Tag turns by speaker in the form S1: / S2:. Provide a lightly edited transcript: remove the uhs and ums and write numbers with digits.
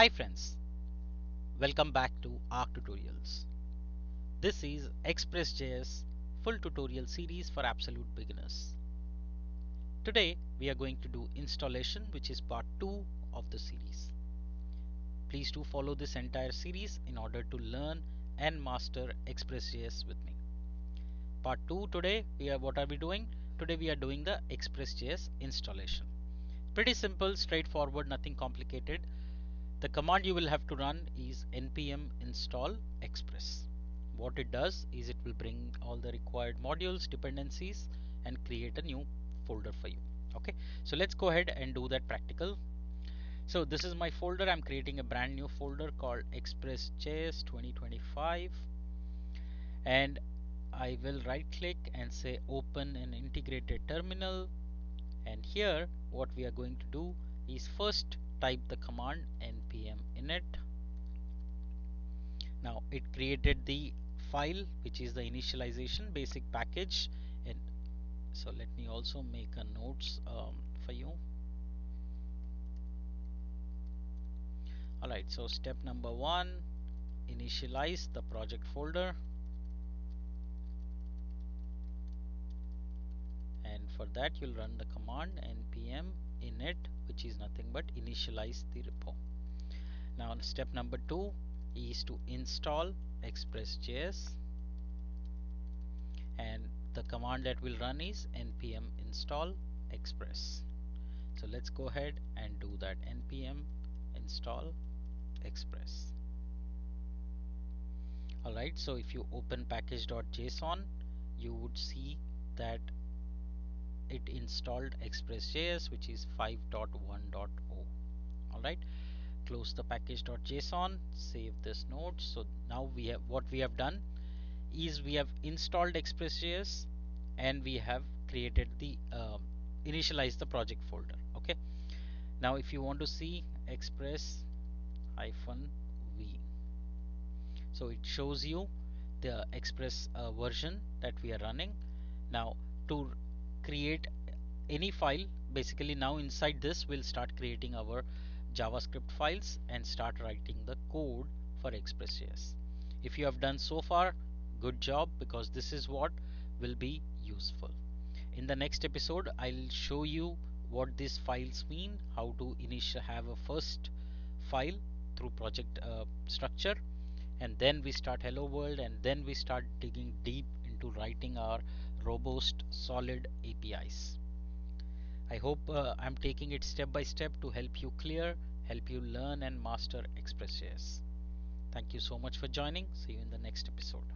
S1: Hi friends, welcome back to Arc Tutorials. This is expressjs full tutorial series for absolute beginners. Today we are going to do installation, which is part 2 of the series. Please do follow this entire series in order to learn and master expressjs with me. Part 2 today what are we doing? Today we are doing the expressjs installation. Pretty simple, straightforward, nothing complicated. The command you will have to run is npm install express. What it does is it will bring all the required modules, dependencies, and create a new folder for you. Okay, so let's go ahead and do that practical. So this is my folder. I'm creating a brand new folder called expressjs 2025, and I will right click and say open an integrated terminal. And here what we are going to do is first type the command npm init. Now it created the file, which is the initialization basic package. And so let me also make a notes for you. Alright, so step number 1, initialize the project folder, and for that you'll run the command npm init, which is nothing but initialize the repo. Now step number 2 is to install expressjs, and the command that will run is npm install express. So let's go ahead and do that. npm install express. Alright, so if you open package.json, you would see that it installed expressjs, which is 5.1.0. Alright, close the package.json, save this node. So now we have what we have done is we have installed expressjs and we have created the initialize the project folder. Okay, now if you want to see express -v, so it shows you the express version that we are running. Now to create any file, basically now inside this we'll start creating our JavaScript files and start writing the code for expressjs. If you have done so far, good job, because this is what will be useful. In the next episode I'll show you what these files mean, how to have a first file through project structure, and then we start hello world, and then we start digging deep into writing our robust solid APIs. I hope I'm taking it step by step to help you help you learn and master expressjs. Thank you so much for joining. See you in the next episode.